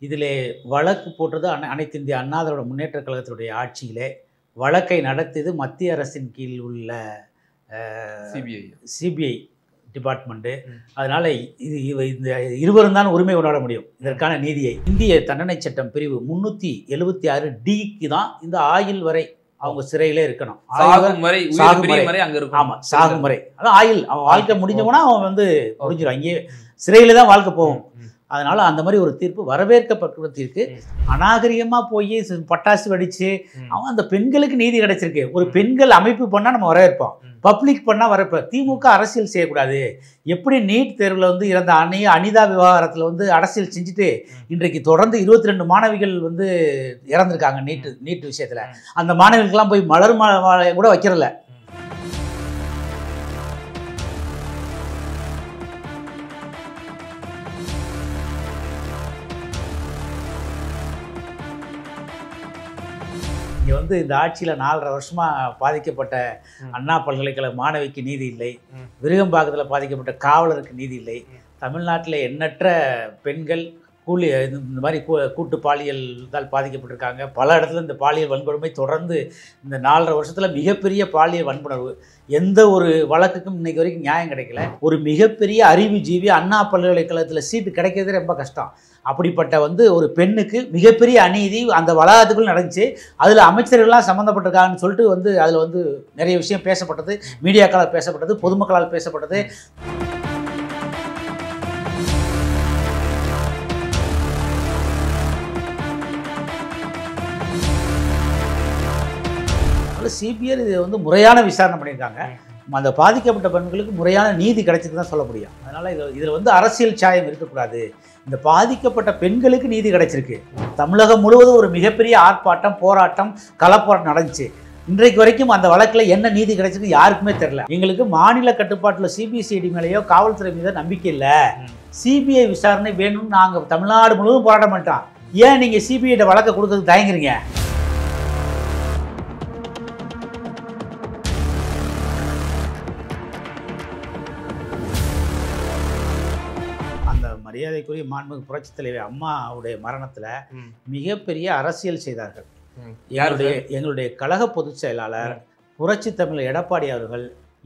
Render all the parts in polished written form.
இதிலே வழக்கு போட்டது அனைத்து இந்திய அண்ணா திராவிட முன்னேற்றக் கழகத்தினுடைய ஆட்சியிலே வழக்கை நடத்தியது மத்திய அரசின் கீழ் உள்ள சிபிஐ டிபார்ட்மெண்ட்டு. அதனால் இந்த இருவரும் தான் உரிமை கொண்டாட முடியும் இதற்கான நீதியை. இந்திய தண்டனை சட்டம் பிரிவு 376D தான் இந்த ஆயுள் வரை அவங்க சிறையிலே இருக்கணும். சாகும் வரை அங்கே இருக்கும். ஆமாம், சாகும் வரை. அதான் ஆயுள், அவன் வாழ்க்கை முடிஞ்சவனா அவன் முடிஞ்சிடும், அங்கேயே சிறையில் தான் வாழ்க்கை போகும். அதனால் அந்த மாதிரி ஒரு தீர்ப்பு வரவேற்கப்பட்ட தீர்ப்பு. அநாகரிகமாக போய் பட்டாசு வெடித்து அவன் அந்த பெண்களுக்கு நீதி கிடைச்சிருக்கு. ஒரு பெண்கள் அமைப்பு பண்ணால் நம்ம வரவேற்போம், பப்ளிக் பண்ணால் வரவேற்போம். திமுக அரசியல் செய்யக்கூடாது. எப்படி நீட் தேர்வில் இறந்த அனிதா விவகாரத்தில் அரசியல் செஞ்சுட்டு இன்றைக்கு தொடர்ந்து 22 மாணவிகள் இறந்துருக்காங்க நீட் விஷயத்தில். அந்த மாணவிகளுக்கெல்லாம் போய் மலர் மாலை கூட வைக்கிறல. இங்கே இந்த ஆட்சியில் 4.5 வருஷமாக பாதிக்கப்பட்ட அண்ணா பல்கலைக்கழக மாணவிக்கு நீதி இல்லை, விருகம்பாக்கத்தில் பாதிக்கப்பட்ட காவலருக்கு நீதி இல்லை, தமிழ்நாட்டில் எண்ணற்ற பெண்கள் இந்த மாதிரி கூட்டு பாலியல்தால் பாதிக்கப்பட்டிருக்காங்க. பல இடத்துல இந்த பாலியல் வன்கொடுமை தொடர்ந்து இந்த 4.5 வருஷத்தில் மிகப்பெரிய பாலியல் வன்புணர்வு. எந்த ஒரு வழக்குக்கும் இன்றைக்கு வரைக்கும் நியாயம் கிடைக்கல. ஒரு மிகப்பெரிய அறிவுஜீவி அண்ணா பல்கலைக்கழகத்தில் சீட்டு கிடைக்கிறதே ரொம்ப கஷ்டம். அப்படிப்பட்ட ஒரு பெண்ணுக்கு மிகப்பெரிய அநீதி அந்த வளாகத்துக்குள் நடந்துச்சு. அதில் அமைச்சர்கள்லாம் சம்மந்தப்பட்டிருக்காங்கன்னு சொல்லிட்டு அதில் நிறைய விஷயம் பேசப்பட்டது, மீடியாக்களால் பேசப்பட்டது, பொதுமக்களால் பேசப்பட்டது. சிபிஐ இது முறையான விசாரணை பண்ணியிருக்காங்க. அந்த பாதிக்கப்பட்ட பெண்களுக்கு முறையான நீதி கிடைச்சிட்டு தான் சொல்ல முடியும். அதனால் இதில் அரசியல் சாயம் இருக்கக்கூடாது. இந்த பாதிக்கப்பட்ட பெண்களுக்கு நீதி கிடைச்சிருக்கு. தமிழகம் முழுவதும் ஒரு மிகப்பெரிய ஆர்ப்பாட்டம், போராட்டம், களப்போராட்டம் நடந்துச்சு. இன்றைக்கு வரைக்கும் அந்த வழக்கில் என்ன நீதி கிடைச்சிருக்கு யாருக்குமே தெரியல. எங்களுக்கு மாநில கட்டுப்பாட்டில் சிபிசிஐடி மேலேயோ காவல்துறை மீதோ நம்பிக்கை இல்லை. சிபிஐ விசாரணை வேணும்னு நாங்கள் தமிழ்நாடு முழுவதும் போராட்டம் பண்ணிட்டோம். ஏன் நீங்கள் சிபிஐட வழக்கை கொடுக்கறதுக்கு தயங்குறீங்க? மரியாதைக்குரிய மாண்புமிகு புரட்சித் தலைவர் அம்மாவுடைய மரணத்தில் மிகப்பெரிய அரசியல் செய்தார்கள். எங்களுடைய கழக பொதுச் செயலாளர் புரட்சி தமிழர் எடப்பாடி அவர்கள்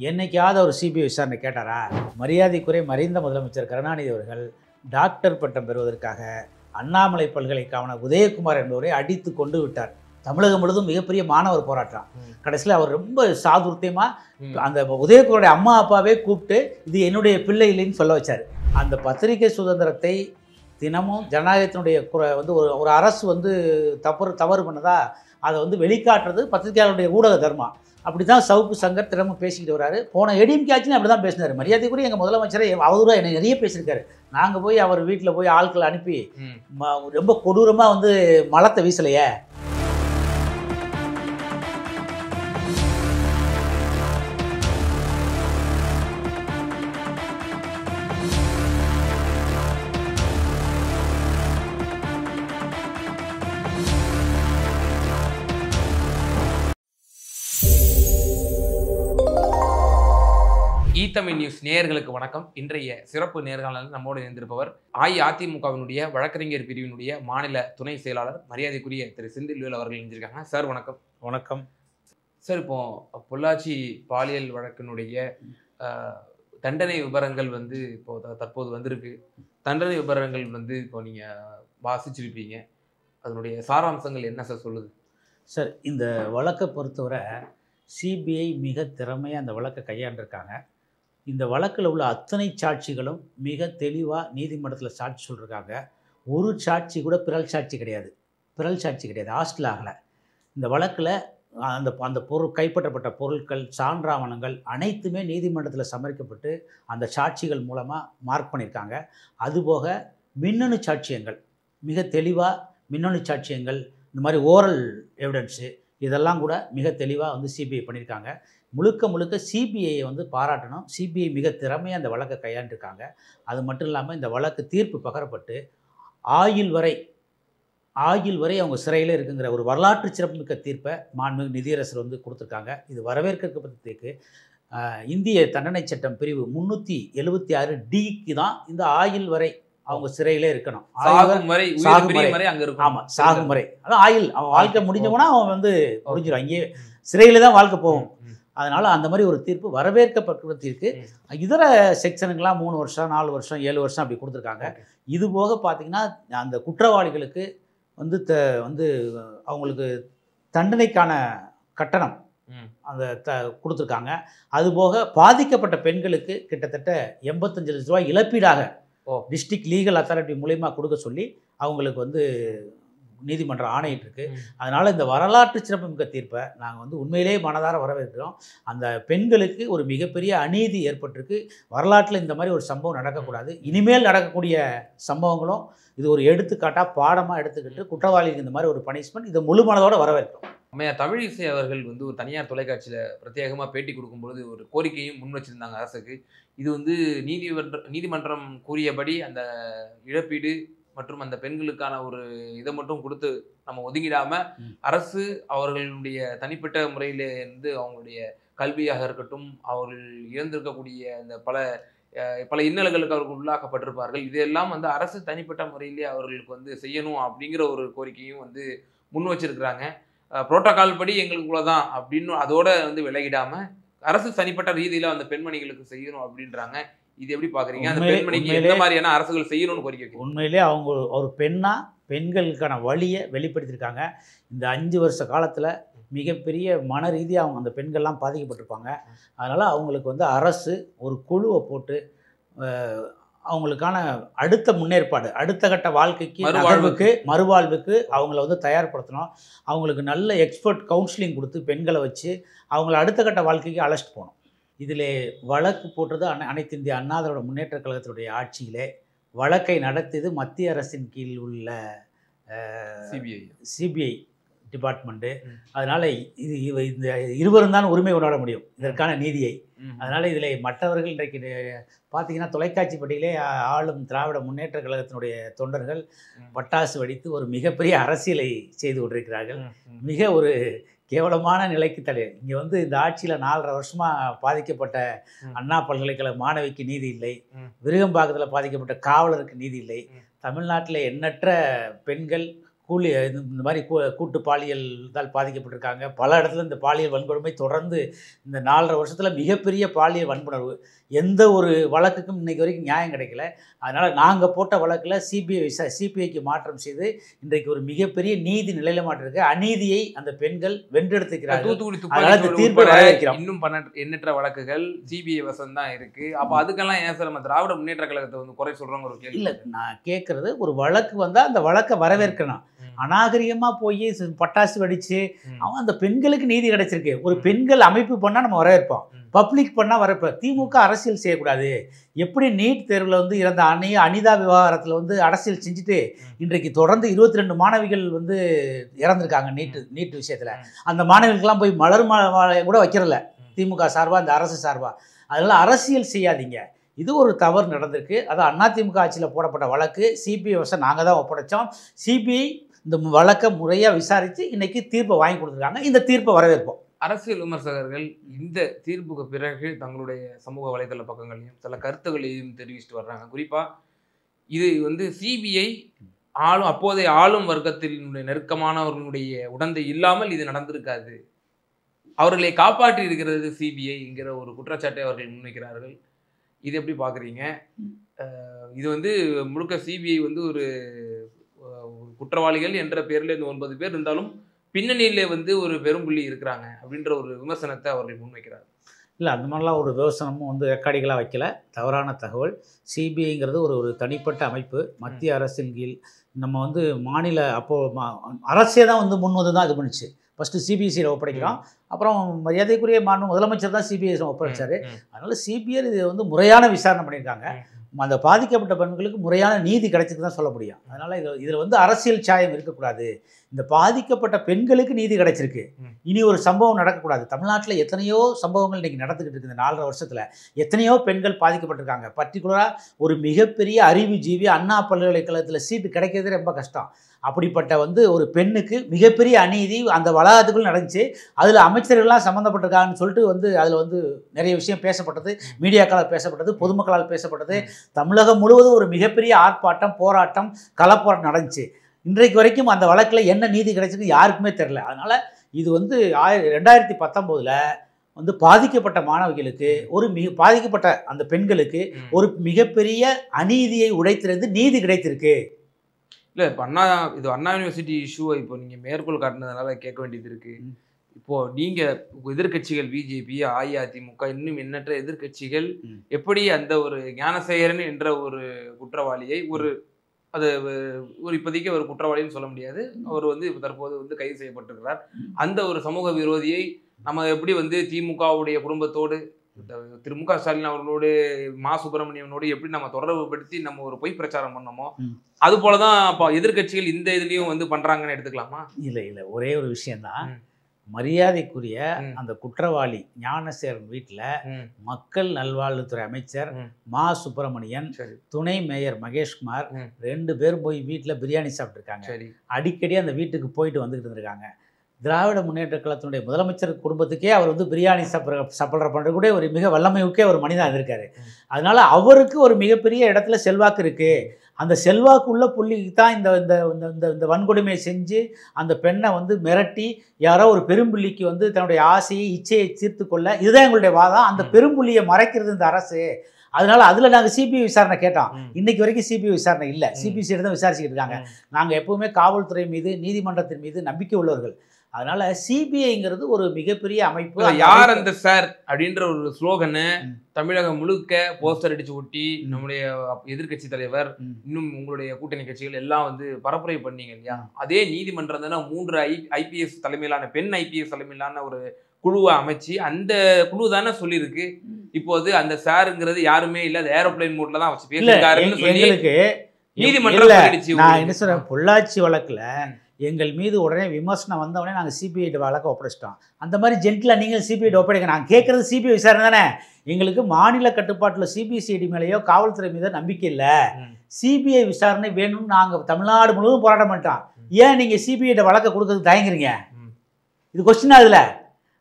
என்னைக்காவது ஒரு சிபிஐ விசாரணை கேட்டாரா? மரியாதைக்குரிய மறைந்த முதலமைச்சர் கருணாநிதி அவர்கள் டாக்டர் பட்டம் பெறுவதற்காக அண்ணாமலை பல்கலைக்கழக உதயகுமார் என்பவரை அடித்து கொண்டு விட்டார். தமிழகம் முழுவதும் மிகப்பெரிய மாணவர் போராட்டம். கடைசியில் அவர் ரொம்ப சாதுர்த்தியமாக அந்த உதயகுமாரோடைய அம்மா அப்பாவே கூப்பிட்டு இது என்னுடைய பிள்ளை இல்லைன்னு சொல்ல வச்சார். அந்த பத்திரிகை சுதந்திரத்தை தினமும் ஜனநாயகத்தினுடைய ஒரு அரசு தவறு பண்ணதா அதை வெளிக்காட்டுறது பத்திரிகையாளருடைய ஊடக தர்மம். அப்படி தான் சவுக்கு சங்கர் தினமும் பேசிக்கிட்டு வர்றாரு. போன ஏடிஎம்கே ஆட்சின்னு அப்படி தான் பேசினார். மரியாதைக்குரிய எங்கள் முதலமைச்சரை அவதூறாக என்னை நிறைய பேசியிருக்காரு. நாங்கள் போய் அவர் வீட்டில் போய் ஆட்களை அனுப்பி ரொம்ப கொடூரமாக மலத்தை வீசலையே. ஈத்தமிழ் நியூஸ் நேயர்களுக்கு வணக்கம். இன்றைய சிறப்பு நேர்காணலில் நம்மோடு இணைந்திருப்பவர் அஇஅதிமுகவினுடைய வழக்கறிஞர் பிரிவினுடைய மாநில துணை செயலாளர் மரியாதைக்குரிய திரு செந்தில்வேல் அவர்கள் இணைஞ்சிருக்காங்க. சார் வணக்கம். வணக்கம் சார். இப்போ பொள்ளாச்சி பாலியல் வழக்கினுடைய தண்டனை விவரங்கள் இப்போ தற்போது வந்திருக்கு. தண்டனை விவரங்கள் இப்போ நீங்கள் வாசிச்சிருப்பீங்க. அதனுடைய சாராம்சங்கள் என்ன சார் சொல்லுது? சார், இந்த வழக்கை பொறுத்தவரை சிபிஐ மிக திறமையாக அந்த வழக்கை கையாண்டிருக்காங்க. இந்த வழக்கில் உள்ள அத்தனை சாட்சிகளும் மிக தெளிவாக நீதிமன்றத்தில் சாட்சி சொல்லியிருக்காங்க. ஒரு சாட்சி கூட பிறல் சாட்சி கிடையாது. ஹாஸ்டல் ஆகலை. இந்த வழக்கில் அந்த கைப்பற்றப்பட்ட பொருட்கள், சான்றாவணங்கள் அனைத்துமே நீதிமன்றத்தில் சமர்ப்பிக்கப்பட்டு அந்த சாட்சிகள் மூலமாக மார்க் பண்ணியிருக்காங்க. அதுபோக மின்னணு சாட்சியங்கள் மிக தெளிவாக, மின்னணு சாட்சியங்கள், இந்த மாதிரி ஓரல் எவிடன்ஸு இதெல்லாம் கூட மிக தெளிவாக சிபிஐ பண்ணியிருக்காங்க. முழுக்க சிபிஐயை பாராட்டணும். சிபிஐ மிக திறமையாக அந்த வழக்கை கையாண்டிருக்காங்க. அது மட்டும் இல்லாமல் இந்த வழக்கு தீர்ப்பு பகரப்பட்டு ஆயுள் வரை அவங்க சிறையில் இருக்குங்கிற ஒரு வரலாற்று சிறப்புமிக்க தீர்ப்பை மாண்புமிகு நிதியரசர் கொடுத்துருக்காங்க. இது வரவேற்கப்பட்டதுக்கு இந்திய தண்டனை சட்டம் பிரிவு 376D தான் இந்த ஆயுள் வரை அவங்க சிறையிலே இருக்கணும். சாகும் வரை அங்க இருக்கும். ஆமா, சாகும் வரை. அதான் ஆயுள். அவன் வாழ்க்கை முடிஞ்சவனா அவன் வந்து முடிஞ்சிடும். அங்கேயே சிறையில தான் வாழ்க்கை போகும். அதனால அந்த மாதிரி ஒரு தீர்ப்பு வரவேற்கப்பட்ட தீர்ப்பு. இதர செக்ஷனுக்கெல்லாம் 3 வருஷம் 4 வருஷம் 7 வருஷம் அப்படி கொடுத்துருக்காங்க. இது போக பார்த்தீங்கன்னா அந்த குற்றவாளிகளுக்கு வந்து வந்து அவங்களுக்கு தண்டனைக்கான கட்டணம் அந்த கொடுத்துருக்காங்க. அதுபோக பாதிக்கப்பட்ட பெண்களுக்கு கிட்டத்தட்ட 85 லட்ச ரூபாய் இழப்பீடாக டிஸ்ட்ரிக்ட் லீகல் அத்தாரிட்டி மூலமா கொடுக்க சொல்லி அவங்களுக்கு வந்து நீதிமன்றம் ஆணையிட்டிருக்கு. அதனால் இந்த வரலாற்று சிறப்புமிக்க தீர்ப்பை நாங்கள் வந்து உண்மையிலேயே மனதார வரவேற்கிறோம். அந்த பெண்களுக்கு ஒரு மிகப்பெரிய அநீதி ஏற்பட்டிருக்கு. வரலாற்றில் இந்த மாதிரி ஒரு சம்பவம் நடக்கக்கூடாது. இனிமேல் நடக்கக்கூடிய சம்பவங்களும் இது ஒரு எடுத்துக்காட்டாக பாடமாக எடுத்துக்கிட்டு குற்றவாளிக்கு இந்த மாதிரி ஒரு பனிஷ்மெண்ட் இதை முழு மனதோடு வரவேற்கிறோம். அம்மையார் தமிழிசை அவர்கள் வந்து ஒரு தனியார் தொலைக்காட்சியில் பிரத்யேகமாக பேட்டி கொடுக்கும்பொழுது ஒரு கோரிக்கையும் முன் வச்சிருந்தாங்க அரசுக்கு. இது வந்து நீதிமன்றம் கூறியபடி அந்த இழப்பீடு மற்றும் அந்த பெண்களுக்கான ஒரு இதை மட்டும் கொடுத்து நம்ம ஒதுங்கிடாம அரசு அவர்களுடைய தனிப்பட்ட முறையில இருந்து அவங்களுடைய கல்வியாக இருக்கட்டும், அவர்கள் இழந்திருக்கக்கூடிய அந்த பல இன்னல்களுக்கு அவர்கள் உள்ளாக்கப்பட்டிருப்பார்கள். இதெல்லாம் வந்து அரசு தனிப்பட்ட முறையிலே அவர்களுக்கு வந்து செய்யணும் அப்படிங்கிற ஒரு கோரிக்கையும் வந்து முன் வச்சிருக்கிறாங்க. புரோட்டோகால் படி எங்களுக்குள்ளதான் அப்படின்னு அதோட வந்து விலகிடாம அரசு தனிப்பட்ட ரீதியில அந்த பெண்மணிகளுக்கு செய்யணும் அப்படின்றாங்க. இது எப்படி பாக்குறீங்க? அந்த பெண்மணிக்கு எந்த மாதிரியான அரசுகள் செய்யணும்னு கோரிக்கை? உண்மையிலே அவங்க ஒரு பெண்களுக்கான வழியை வெளிப்படுத்தியிருக்காங்க. இந்த 5 வருஷ காலத்தில் மிகப்பெரிய மன ரீதியாக அவங்க அந்த பெண்கள்லாம் பாதிக்கப்பட்டிருப்பாங்க. அதனால் அவங்களுக்கு வந்து அரசு ஒரு குழுவை போட்டு அவங்களுக்கான அடுத்த முன்னேற்பாடு, அடுத்த கட்ட வாழ்க்கைக்கு மறுவாழ்வுக்கு அவங்கள வந்து தயார்படுத்தணும். அவங்களுக்கு நல்ல எக்ஸ்பர்ட் கவுன்சிலிங் கொடுத்து பெண்களை வச்சு அவங்கள அடுத்த கட்ட வாழ்க்கைக்கு அழைச்சிட்டு போகணும். இதில் வழக்கு போட்டது அனைத்து இந்திய அண்ணா திராவிட முன்னேற்ற கழகத்தினுடைய ஆட்சியிலே வழக்கை நடத்தியது மத்திய அரசின் கீழ் உள்ள சிபிஐ டிபார்ட்மெண்ட்டு. அதனால் இந்த இருவரும் தான் உரிமை கொண்டாட முடியும் இதற்கான நீதியை. அதனால் இதில் மற்றவர்கள் இன்றைக்கு பார்த்தீங்கன்னா தொலைக்காட்சி பட்டியலே ஆளும் திராவிட முன்னேற்ற கழகத்தினுடைய தொண்டர்கள் பட்டாசு வெடித்து ஒரு மிகப்பெரிய அரசியலை செய்து கொண்டிருக்கிறார்கள். மிக ஒரு கேவலமான நிலைக்கு இங்கே வந்து இந்த ஆட்சியில் 4.5 வருஷமாக பாதிக்கப்பட்ட அண்ணா பல்கலைக்கழக மாணவிக்கு நீதி இல்லை, விருகம்பாக்கத்தில் பாதிக்கப்பட்ட காவலருக்கு நீதி இல்லை, தமிழ்நாட்டில் எண்ணற்ற பெண்கள் இந்த மாதிரி கூட்டு பாலியல்தால் பாதிக்கப்பட்டிருக்காங்க. பல இடத்துல இந்த பாலியல் வன்கொடுமை தொடர்ந்து இந்த 4.5 வருஷத்தில் மிகப்பெரிய பாலியல் வன்புணர்வு. எந்த ஒரு வழக்குக்கும் இன்றைக்கு வரைக்கும் நியாயம் கிடைக்கல. அதனால் நாங்கள் போட்ட வழக்கில் சிபிஐக்கு மாற்றம் செய்து இன்றைக்கு ஒரு மிகப்பெரிய நீதி நிலையில மாற்றிருக்கு. அநீதியை அந்த பெண்கள் வென்றெடுத்துக்கிறார்கள். இன்னும் எண்ணற்ற வழக்குகள் சிபிஐ வசம் தான் இருக்கு. அப்போ அதுக்கெல்லாம் ஏன் சார் நம்ம திராவிட முன்னேற்ற கழகத்தை வந்து குறை சொல்றாங்க? ஒரு கேள்வி. இல்லை, நான் கேட்கறது ஒரு வழக்கு வந்தால் அந்த வழக்கை வரவேற்கணும். அநாகரிகமாக போய் பட்டாசு வெடிச்சு அவன் அந்த பெண்களுக்கு நீதி கிடைச்சிருக்கு. ஒரு பெண்கள் அமைப்பு பண்ணால் நம்ம வரவேற்போம், பப்ளிக் பண்ணால் வரப்போம். திமுக அரசியல் செய்யக்கூடாது. எப்படி நீட் தேர்வில் வந்து இறந்த அனிதா விவகாரத்தில் வந்து அரசியல் செஞ்சுட்டு இன்றைக்கு தொடர்ந்து 22 மாணவிகள் வந்து இறந்துருக்காங்க நீட் விஷயத்தில். அந்த மாணவிகளுக்கெல்லாம் போய் மலர் மாலை கூட வைக்கிறல திமுக சார்பாக, இந்த அரசு சார்பாக. அதனால் அரசியல் செய்யாதீங்க. இது ஒரு தவறு நடந்திருக்கு. அது அதிமுக ஆட்சியில் போடப்பட்ட வழக்கு. சிபிஐ வசம் நாங்கள் தான் ஒப்படைச்சோம். சிபிஐ இந்த வழக்கை முறையாக விசாரித்து இன்னைக்கு தீர்ப்பை வாங்கி கொடுத்துருக்காங்க. இந்த தீர்ப்பை வரவேற்போம். அரசியல் விமர்சகர்கள் இந்த தீர்ப்புக்கு பிறகு தங்களுடைய சமூக வலைதள பக்கங்களையும் சில கருத்துக்களையும் தெரிவிச்சுட்டு வர்றாங்க. குறிப்பாக இது வந்து சிபிஐ அப்போதைய ஆளும் வர்க்கத்தினுடைய நெருக்கமானவர்களுடைய உடந்தை இல்லாமல் இது நடந்திருக்காது, அவர்களை காப்பாற்றி இருக்கிறது சிபிஐங்கிற ஒரு குற்றச்சாட்டை அவர்கள் முன்வைக்கிறார்கள். இது எப்படி பார்க்குறீங்க? இது வந்து முழுக்க சிபிஐ வந்து ஒரு குற்றவாளிகள் என்ற பேரில் இந்த 9 பேர் இருந்தாலும் பின்னணியிலே வந்து ஒரு பெரும்புள்ளி இருக்கிறாங்க அப்படின்ற ஒரு விமர்சனத்தை அவர்கள் முன்வைக்கிறார். இல்லை, அந்த மாதிரிலாம் ஒரு விமர்சனமும் வந்து ரெக்கார்டிகளாக வைக்கல. தவறான தகவல். சிபிஐங்கிறது ஒரு தனிப்பட்ட அமைப்பு. மத்திய அரசின் கீழ் நம்ம வந்து மாநில அரசே தான் வந்து முன் வந்து தான் இது பண்ணிச்சு. ஃபஸ்ட்டு சிபிஎஸ்சியில் ஒப்படைக்கிறோம், அப்புறம் மரியாதைக்குரிய முதலமைச்சர் தான் சிபிஐ ஒப்படைச்சார். அதனால் சிபிஐ இது வந்து முறையான விசாரணை பண்ணியிருக்காங்க. அந்த பாதிக்கப்பட்ட பெண்களுக்கு முறையான நீதி கிடைச்சிட்டு தான் சொல்ல முடியும். அதனால் இதில் வந்து அரசியல் சாயம் இருக்கக்கூடாது. இந்த பாதிக்கப்பட்ட பெண்களுக்கு நீதி கிடைச்சிருக்கு. இனி ஒரு சம்பவம் நடக்கக்கூடாது. தமிழ்நாட்டில் எத்தனையோ சம்பவங்கள் இன்றைக்கி நடந்துக்கிட்டு இருக்குது. இந்த 4.5 வருஷத்தில் எத்தனையோ பெண்கள் பாதிக்கப்பட்டிருக்காங்க. பர்டிகுலராக ஒரு மிகப்பெரிய அறிவுஜீவி அண்ணா பல்கலைக்கழகத்தில் சீட்டு கிடைக்கிறதே ரொம்ப கஷ்டம். அப்படிப்பட்ட ஒரு பெண்ணுக்கு மிகப்பெரிய அநீதி அந்த வளாகத்துக்குள் நடந்துச்சு. அதில் அமைச்சர்கள்லாம் சம்மந்தப்பட்டிருக்காங்கன்னு சொல்லிட்டு அதில் நிறைய விஷயம் பேசப்பட்டது, மீடியாக்களால் பேசப்பட்டது, பொதுமக்களால் பேசப்பட்டது. தமிழகம் முழுவதும் ஒரு மிகப்பெரிய ஆர்ப்பாட்டம், போராட்டம், களப்போராட்டம் நடந்துச்சு. இன்றைக்கு வரைக்கும் அந்த வழக்கில் என்ன நீதி கிடைச்சது யாருக்குமே தெரில. அதனால் இது 2019 பாதிக்கப்பட்ட மாணவிகளுக்கு பாதிக்கப்பட்ட அந்த பெண்களுக்கு ஒரு மிகப்பெரிய அநீதியை உடைத்திருந்து நீதி கிடைத்திருக்கு. இல்லை, இப்போ அண்ணா யூனிவர்சிட்டி இஷ்யூவை இப்போ நீங்கள் மேற்கோள் காட்டினதுனால கேட்க வேண்டியது இருக்குது. இப்போது நீங்கள் எதிர்கட்சிகள் பிஜேபி, அஇஅதிமுக, இன்னும் எண்ணற்ற எதிர்கட்சிகள் எப்படி அந்த ஒரு ஞானசேகரன் என்ற ஒரு குற்றவாளியை அது இப்போதைக்கு ஒரு குற்றவாளின்னு சொல்ல முடியாது, அவர் தற்போது கைது செய்யப்பட்டிருக்கிறார். அந்த ஒரு சமூக விரோதியை நம்ம எப்படி திமுகவுடைய குடும்பத்தோடு திரு மு க ஸ்டாலின் அவர்களோடு மா சுப்பிரமணியனோடு எப்படி நம்ம தொடர்பு படுத்தி நம்ம ஒரு பொய் பிரச்சாரம் பண்ணோமோ அது போலதான் அப்போ எதிர்கட்சிகள் இந்த இதுலயும் பண்றாங்கன்னு எடுத்துக்கலாமா? இல்லை, ஒரே ஒரு விஷயம்தான். மரியாதைக்குரிய அந்த குற்றவாளி ஞானசேகரன் வீட்டில் மக்கள் நல்வாழ்வுத்துறை அமைச்சர் மா சுப்பிரமணியன், துணை மேயர் மகேஷ்குமார் 2 பேரும் போய் வீட்டில் பிரியாணி சாப்பிட்ருக்காங்க. அடிக்கடி அந்த வீட்டுக்கு போயிட்டு வந்துக்கிட்டு இருந்திருக்காங்க. திராவிட முன்னேற்ற கழகத்தினுடைய முதலமைச்சர் குடும்பத்துக்கே அவர் பிரியாணி சாப்பிட்ற பண்ணுற கூட ஒரு மிக வல்லமையுக்கே ஒரு மனிதன் இருக்கார். அதனால் அவருக்கு ஒரு மிகப்பெரிய இடத்துல செல்வாக்கு இருக்குது. அந்த செல்வாக்கு உள்ள புள்ளிக்கு தான் இந்த வன்கொடுமையை செஞ்சு அந்த பெண்ணை மிரட்டி யாரோ ஒரு பெரும்புள்ளிக்கு தன்னுடைய ஆசையை இச்சையை தீர்த்து கொள்ள, இதுதான் எங்களுடைய வாதம். அந்த பெரும்புள்ளியை மறைக்கிறது இந்த அரசு. அதனால அதில் நாங்கள் சிபிஐ விசாரணை கேட்டோம். இன்னைக்கு வரைக்கும் சிபிஐ விசாரணை இல்லை. சிபிசிஐ தான் விசாரிச்சுக்கிட்டு இருக்காங்க. நாங்கள் எப்பவுமே காவல்துறை மீது, நீதிமன்றத்தின் மீது நம்பிக்கை உள்ளவர்கள். அதனால சிபிஐங்கிறது ஒரு மிகப்பெரிய அமைப்பு. யார் அந்த சார் அப்படின்ற ஒரு ஸ்லோகனை தமிழகம் முழுக்க போஸ்டர் அடிச்சு ஒட்டி நம்முடைய எதிர்கட்சி தலைவர், இன்னும் உங்களுடைய கூட்டணி கட்சிகள் எல்லாம் பரப்புரை பண்ணீங்க இல்லையா? அதே நீதிமன்றம் தானே 3 ஐபிஎஸ் தலைமையிலான பெண் ஐபிஎஸ் தலைமையிலான ஒரு குழுவை அமைச்சு அந்த குழு தானே சொல்லியிருக்கு இப்போது அந்த சாருங்கிறது யாருமே இல்ல, அது ஏரோப்ளைன் மோட்ல தான் வச்சு பேசிருக்காருன்னு சொல்லி நீதிமன்றம். நான் என்ன சொல்றேன், பொள்ளாச்சி வழக்குல எங்கள் மீது உடனே விமர்சனம் வந்தவொடனே நாங்கள் சிபிஐ வழக்க ஒப்படைச்சிட்டோம். அந்த மாதிரி ஜென்டிலாக நீங்கள் சிபிஐ ஒப்படைக்க. நாங்கள் கேட்குறது சிபிஐ விசாரணை தானே. எங்களுக்கு மாநில கட்டுப்பாட்டில் சிபிசிஐடி மேலேயோ காவல்துறை மீதோ நம்பிக்கை இல்லை. சிபிஐ விசாரணை வேணும்னு நாங்கள் தமிழ்நாடு முழுவதும் போராட்டம் பண்ணிட்டோம். ஏன் நீங்கள் சிபிஐ வழக்க கொடுக்கறதுக்கு தயங்குறீங்க? இது கொஸ்டின் ஆகுதுல.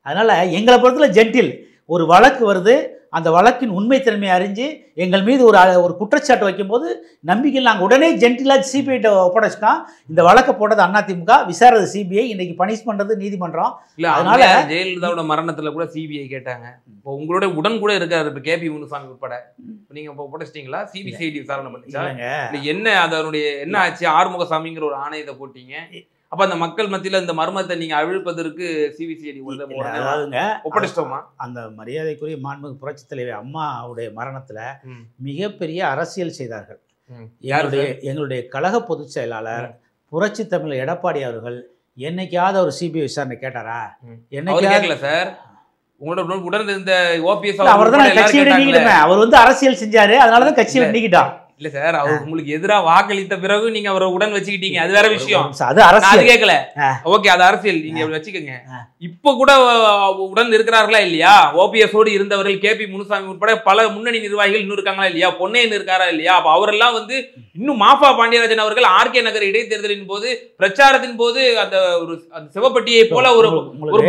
அதனால் எங்களை பொறுத்தல ஜென்டில் ஒரு வழக்கு வருது, அந்த வழக்கின் உண்மைத்தன்மையை அறிஞ்சு எங்கள் மீது ஒரு குற்றச்சாட்டு வைக்கும்போது நம்பிக்கையில் நாங்கள் உடனே ஜென்டிலாக சிபிஐட்ட ஒப்படைச்சிட்டோம். இந்த வழக்கை போட்டது அதிமுக, விசாரணை சிபிஐ, இன்னைக்கு பனிஷ் பண்ணுறது நீதிமன்றம். இல்லை, அதனால ஜெயலலிதாவோட மரணத்தில் கூட சிபிஐ கேட்டாங்க. இப்போ உங்களோட உடன் கூட இருக்காரு இப்போ கேபி முனுசாமி உட்பட. நீங்கள் இப்போ ஒப்படைச்சிட்டிங்களா? சிபிசிஐடி விசாரணை பண்ணிச்சாங்க. என்ன அதனுடைய என்ன ஆச்சு? ஆறுமுகசாமிங்கிற ஒரு ஆணையத்தை போட்டீங்க. அப்ப அந்த மக்கள் மத்தியில இந்த மர்மத்தை நீங்க அவிழ்ப்பதற்கு சிபிசிஐடி ஒப்படைச்சிட்டோமா? அந்த மரியாதைக்குரிய மாண்புமிகு புரட்சித் தலைவர் அம்மாவுடைய மரணத்துல மிகப்பெரிய அரசியல் செய்தார்கள். எங்களுடைய கழக பொதுச் செயலாளர் புரட்சி தமிழர் எடப்பாடி அவர்கள் என்னைக்காவது ஒரு சிபிஐ விசாரணை கேட்டாரா? என்னைக்கு சார்? உங்களோட உடன் இருந்த ஓபிஎஸ் அவர் தான் கட்சியை நீக்கிடுமே. அவர் அரசியல் செஞ்சாரு, அதனாலதான் கட்சியை நீக்கிட்டான். இல்ல சார், அவர் உங்களுக்கு எதிராக வாக்களித்த பிறகு நீங்க அவரை உடன் வச்சுக்கிட்டீங்க, அது வேற விஷயம். அது கேட்கல, ஓகே, அது அரசியல், நீங்க வச்சுக்கோங்க. இப்ப கூட உடன் இருக்கிறார்களா இல்லையா? ஓபிஎஸ் ஓடு இருந்தவர்கள் கேபி முனுசாமி உட்பட பல முன்னணி நிர்வாகிகள் இன்னும் இருக்காங்களா இல்லையா? பொன்னையன் இருக்காரா இல்லையா? அப்ப அவரெல்லாம் இன்னும் மாஃபா பாண்டியராஜன் அவர்கள் ஆர்கே நகர் இடைத்தேர்தலின் போது பிரச்சாரத்தின் போது அந்த ஒரு சிவப்பட்டியை போல ஒரு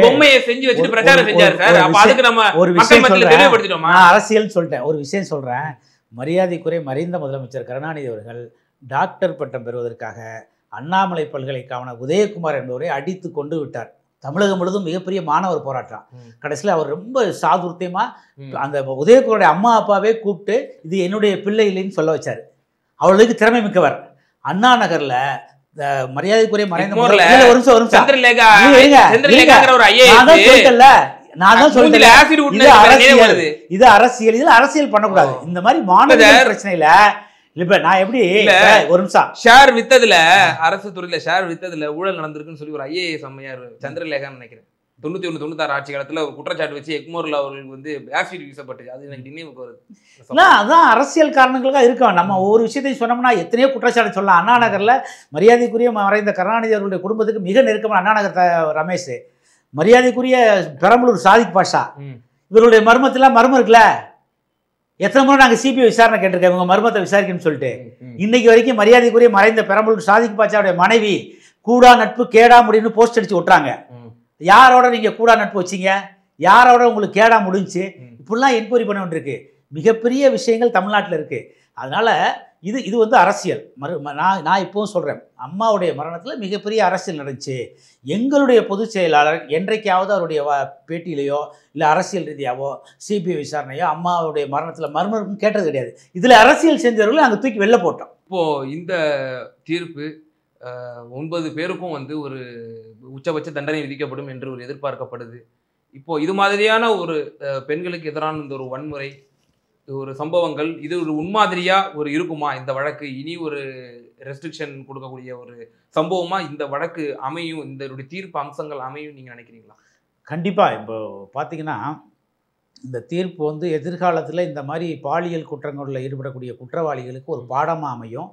பொம்மையை செஞ்சு வச்சுட்டு பிரச்சாரம் செஞ்சாரு சார். அப்ப அதுக்கு நம்ம மக்கள் மத்தியில தெளிவுபடுத்திட்டோமா? அரசியல் சொல்லிட்டேன். ஒரு விஷயம் சொல்றேன். மரியாதைக்குரிய மறைந்த முதலமைச்சர் கருணாநிதி அவர்கள் டாக்டர் பட்டம் பெறுவதற்காக அண்ணாமலை பல்கலைக்கழக உதயகுமார் என்பவரை அடித்து கொண்டு விட்டார். தமிழகம் முழுவதும் மிகப்பெரிய மாணவர் போராட்டம். கடைசியில் அவர் ரொம்ப சாதுர்த்தியமா அந்த உதயகுமாரோட அம்மா அப்பாவே கூப்பிட்டு இது என்னுடைய பிள்ளை இல்லைன்னு சொல்ல வச்சார். அவர்களுக்கு திறமை மிக்கவர். அண்ணா நகர்ல மரியாதைக்குரிய மறைந்த இது அரசியல், இதுல அரசியல் பண்ணக்கூடாது. இந்த மாதிரி மாணவர் பிரச்சனையில இப்ப நான் எப்படி ஒரு நிமிஷம் ஷேர் வித்ததுல அரசு துறையில ஷேர் வித்ததுல ஊழல் நடந்திருக்குன்னு சொல்லி ஒரு ஐஏஎஸ் அம்மையார் சந்திரலேகான்னு நினைக்கிறேன் 91 96 ஆட்சி காலத்துல ஒரு குற்றச்சாட்டு வச்சு எக்மோர்ல அவர்களுக்கு வந்து ஆசிட் வீசப்பட்டுச்சு. அது எனக்கு நினைவுக்கு வருது. அதான் அரசியல் காரணங்களுக்காக இருக்கும். நம்ம ஒவ்வொரு விஷயத்தையும் சொன்னோம்னா எத்தனையோ குற்றச்சாட்டு சொல்லலாம். அண்ணா நகர்ல மரியாதைக்குரிய மறைந்த கருணாநிதி அவர்களுடைய குடும்பத்துக்கு மிக நெருக்கமான அண்ணா நகர் ரமேஷ், மரியாதைக்குரிய பெரம்பலூர் சாதிக் பாஷா, இவருடைய மர்மத்தில் மர்மம் இருக்குல்ல. எத்தனை முறை நாங்கள் சிபிஐ விசாரணை கேட்டிருக்கேன் இவங்க மர்மத்தை விசாரிக்கணும்னு சொல்லிட்டு. இன்னைக்கு வரைக்கும் மரியாதைக்குரிய மறைந்த பெரம்பலூர் சாதிக் பாஷாவுடைய மனைவி கூடா நட்பு கேடா முடின்னு போஸ்ட் அடிச்சு விட்டுறாங்க. யாரோட நீங்க கூடா நட்பு வச்சிங்க, யாரோட உங்களுக்கு கேடா முடிஞ்சு, இப்படிலாம் என்கொயரி பண்ண வேண்டியிருக்கு. மிகப்பெரிய விஷயங்கள் தமிழ்நாட்டில் இருக்கு. அதனால இது வந்து அரசியல். நான் இப்போவும் சொல்றேன், அம்மாவுடைய மரணத்தில் மிகப்பெரிய அரசியல் நடந்துச்சு. எங்களுடைய பொதுச் செயலாளர் என்றைக்காவது அவருடைய பேட்டியிலையோ இல்லை அரசியல் ரீதியாவோ சிபிஐ விசாரணையோ அம்மாவுடைய மரணத்தில் மர்மம் கேட்டது கிடையாது. இதில் அரசியல் செஞ்சவர்களை அங்கே தூக்கி வெளில போட்டோம். இப்போ இந்த தீர்ப்பு 9 பேருக்கும் வந்து ஒரு உச்சபட்ச தண்டனை விதிக்கப்படும் என்று ஒரு எதிர்பார்க்கப்படுது. இப்போ இது மாதிரியான ஒரு பெண்களுக்கு எதிரான இந்த ஒரு வன்முறை ஒரு சம்பவங்கள் இது ஒரு முன்மாதிரியா ஒரு இருக்குமா இந்த வழக்கு? இனி ஒரு ரெஸ்ட்ரிக்ஷன் கொடுக்கக்கூடிய ஒரு சம்பவமா இந்த வழக்கு அமையும், இந்த தீர்ப்பு அம்சங்கள் அமையும் நீங்க நினைக்கிறீங்களா? கண்டிப்பா. இப்போ பார்த்தீங்கன்னா இந்த தீர்ப்பு வந்து எதிர்காலத்தில் இந்த மாதிரி பாலியல் குற்றங்களில் ஈடுபடக்கூடிய குற்றவாளிகளுக்கு ஒரு பாடமாக அமையும்.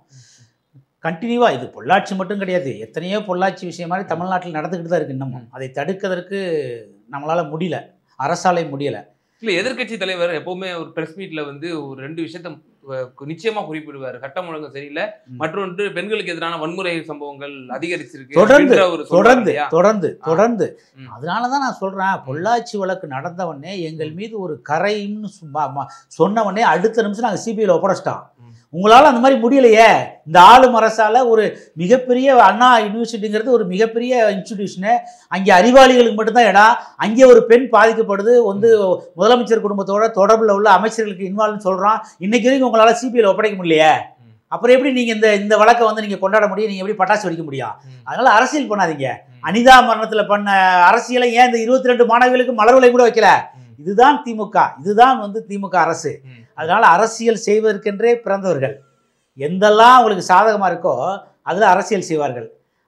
கண்டினியூவாக இது பொள்ளாச்சி மட்டும் கிடையாது, எத்தனையோ பொள்ளாச்சி விஷயம் மாதிரி தமிழ்நாட்டில் நடந்துக்கிட்டு தான் இருக்குது. இன்னமும் அதை தடுக்கிறதுக்கு நம்மளால் முடியல, அரசாலை முடியலை. இல்லை, எதிர்கட்சி தலைவர் எப்பவுமே ஒரு பிரஸ் மீட்ல வந்து ஒரு 2 விஷயத்த நிச்சயமா குறிப்பிடுவார். சட்டம் ஒழுங்கு சரியில்லை, மற்றொன்று பெண்களுக்கு எதிரான வன்முறை சம்பவங்கள் அதிகரிச்சிருக்கு தொடர்ந்து. அதனாலதான் நான் சொல்றேன், பொள்ளாச்சி வழக்கு நடந்தவொடனே எங்கள் மீது ஒரு கரைன்னு சொன்னவொடனே அடுத்த நிமிஷம் நாங்கள் சிபிஐல ஒப்படைச்சிட்டோம். உங்களால் அந்த மாதிரி முடியலையே. இந்த ஆளும் அரசால் ஒரு மிகப்பெரிய அண்ணா யூனிவர்சிட்டிங்கிறது ஒரு மிகப்பெரிய இன்ஸ்டிடியூஷனு, அங்கே அறிவாளிகளுக்கு மட்டும்தான் இடம். அங்கே ஒரு பெண் பாதிக்கப்படுது, வந்து முதலமைச்சர் குடும்பத்தோட தொடர்பில் உள்ள அமைச்சர்களுக்கு இன்வால்வ்னு சொல்கிறோம். இன்றைக்கி வரைக்கும் உங்களால் சிபிஐயில் ஒப்படைக்க முடியலையே. அப்புறம் எப்படி நீங்கள் இந்த வழக்கை வந்து நீங்கள் கொண்டாட முடியும், நீங்கள் எப்படி பட்டாசு வெடிக்க முடியும்? அதனால் அரசியல் பண்ணாதீங்க. அனிதா மரணத்தில் பண்ண அரசியலை ஏன் இந்த 22 மாணவிகளுக்கு மலர் விலை கூட வைக்கல? இதுதான் திமுக, இதுதான் வந்து திமுக அரசு. அதனால அரசியல் செய்வதற்கென்றே பிறந்தவர்கள். எந்தெல்லாம் அவங்களுக்கு சாதகமாக இருக்கோ அதில் அரசியல் செய்வார்கள்.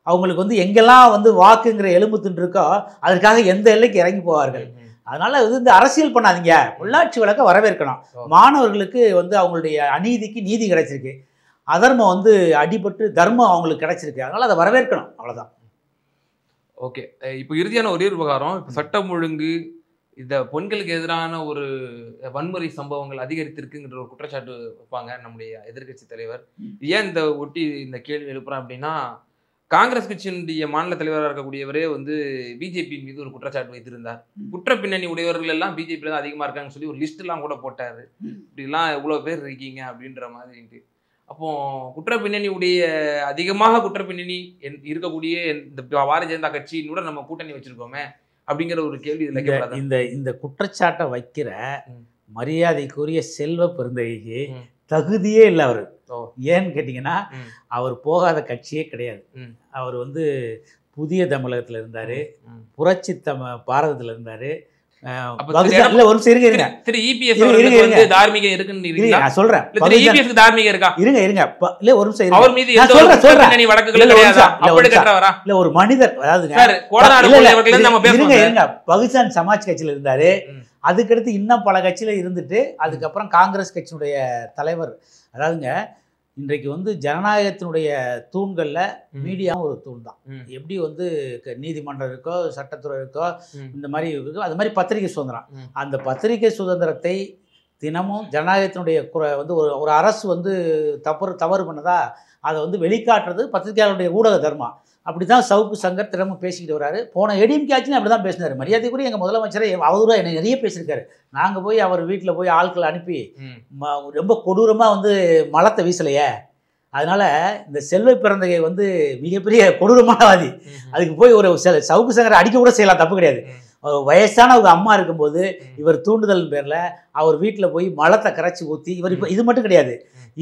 அவங்களுக்கு வந்து எங்கெல்லாம் வந்து வாக்குங்கிற எலும்பு தின்று இருக்கோ அதற்காக எந்த எல்லைக்கு இறங்கி போவார்கள். அதனால இது இந்த அரசியல் பண்ணாதீங்க. உள்ளாட்சி வழக்கை வரவேற்கணும். மாணவர்களுக்கு வந்து அவங்களுடைய அநீதிக்கு நீதி கிடைச்சிருக்கு, அதர்மம் வந்து அடிபட்டு தர்மம் அவங்களுக்கு கிடைச்சிருக்கு, அதனால அதை வரவேற்கணும். அவ்வளோதான். ஓகே, இப்போ இறுதியான ஒரே விவகாரம், இப்போ சட்டம் ஒழுங்கு இந்த பெண்களுக்கு எதிரான ஒரு வன்முறை சம்பவங்கள் அதிகரித்திருக்குங்கிற ஒரு குற்றச்சாட்டு வைப்பாங்க நம்முடைய எதிர்கட்சி தலைவர். ஏன் இந்த கேள்வி எழுப்புறேன் அப்படின்னா, காங்கிரஸ் கட்சியினுடைய மாநில தலைவராக இருக்கக்கூடியவரே வந்து பிஜேபியின் மீது ஒரு குற்றச்சாட்டு வைத்திருந்தார். குற்ற பின்னணி உடையவர்கள் எல்லாம் பிஜேபியில தான் அதிகமாக இருக்காங்கன்னு சொல்லி ஒரு லிஸ்ட் எல்லாம் கூட போட்டாரு. இப்படிலாம் எவ்வளோ பேர் இருக்கீங்க அப்படின்ற மாதிரி. அப்போ குற்ற பின்னணி உடைய அதிகமாக குற்ற பின்னணி இருக்கக்கூடிய இந்த பாரதிய ஜனதா கட்சியினோட நம்ம கூட்டணி வச்சிருக்கோமே அப்படிங்கிற ஒரு கேள்வி இந்த குற்றச்சாட்டை வைக்கிற மரியாதைக்குரிய செல்வ பெருந்தகைக்கு தகுதியே இல்லை அவர். ஏன்னு கேட்டிங்கன்னா அவர் போகாத கட்சியே கிடையாது. அவர் வந்து புதிய தமிழகத்தில் இருந்தார், புரட்சி பாரதத்தில் இருந்தார். ஒரு மனிதர், பகுஜன் சமாஜ் கட்சியில இருந்தாரு, அதுக்கடுத்து இன்னும் பல கட்சியில இருந்துட்டு அதுக்கப்புறம் காங்கிரஸ் கட்சியினுடைய தலைவர். அதாவதுங்க, இன்றைக்கு வந்து ஜனநாயகத்தினுடைய தூண்களில் மீடியாவும் ஒரு தூண் தான். எப்படி வந்து நீதிமன்றம் இருக்கோ, சட்டத்துறை இருக்கோ, இந்த மாதிரி இருக்கோ, அது மாதிரி பத்திரிகை சுதந்திரம். அந்த பத்திரிகை சுதந்திரத்தை தினமும் ஜனநாயகத்தினுடைய வந்து ஒரு அரசு வந்து தவறு பண்ணதா அதை வந்து வெளிக்காட்டுறது பத்திரிகையாளருடைய ஊடக தர்மம். அப்படி தான் சவுக்கு சங்கர் தினமும் பேசிக்கிட்டு வராரு. போன ஏடிஎம்கே ஆட்சியும் அப்படி தான் பேசினார். மரியாதைக்குரிய எங்கள் முதலமைச்சரை அவதூறாக என்னை நிறைய பேசியிருக்காரு. நாங்கள் போய் அவர் வீட்டில் போய் ஆட்களை அனுப்பி ரொம்ப கொடூரமாக வந்து மலத்தை வீசலையே. அதனால் இந்த செல்வ பிறந்தகை வந்து மிகப்பெரிய கொடூரமானவாதி. அதுக்கு போய் ஒரு சவுக்கு சங்கரை அடிக்க கூட செய்யலாம், தப்பு கிடையாது. வயசான ஒரு அம்மா இருக்கும்போது இவர் தூண்டுதல் பேரில் அவர் வீட்டில் போய் மலத்தை கரைச்சி ஊற்றி இவர் இப்போ இது மட்டும் கிடையாது,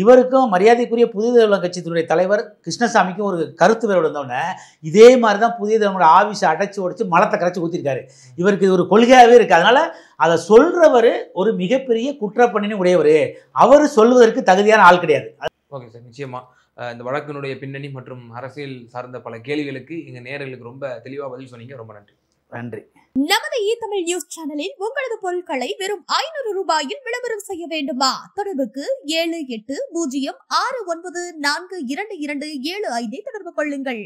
இவருக்கும் மரியாதைக்குரிய புதிய தமிழகம் கட்சியினுடைய தலைவர் கிருஷ்ணசாமிக்கும் ஒரு கருத்து வேறு இருந்தோடனே இதே மாதிரி தான் புதிய தமிழோட ஆஃபீஸை அடைச்சி உடைச்சு மலத்தை கரைச்சி ஊற்றிருக்காரு. இவருக்கு இது ஒரு கொள்கையாகவே இருக்குது. அதனால் அதை சொல்கிறவர் ஒரு மிகப்பெரிய குற்றப்பணின்னு உடையவர். அவர் சொல்வதற்கு தகுதியான ஆள் கிடையாது. ஓகே சார், நிச்சயமாக இந்த வழக்கினுடைய பின்னணி மற்றும் அரசியல் சார்ந்த பல கேள்விகளுக்கு எங்கள் நேயர்களுக்கு ரொம்ப தெளிவாக பதில் சொன்னீங்க. ரொம்ப நன்றி. நன்றி. நமது தமிழ் நியூஸ் சேனலில் உங்களது பொருட்களை வெறும் 500 ரூபாயில் விளம்பரம் செய்ய வேண்டுமா? தொடர்புக்கு 7806942275 தொடர்பு கொள்ளுங்கள்.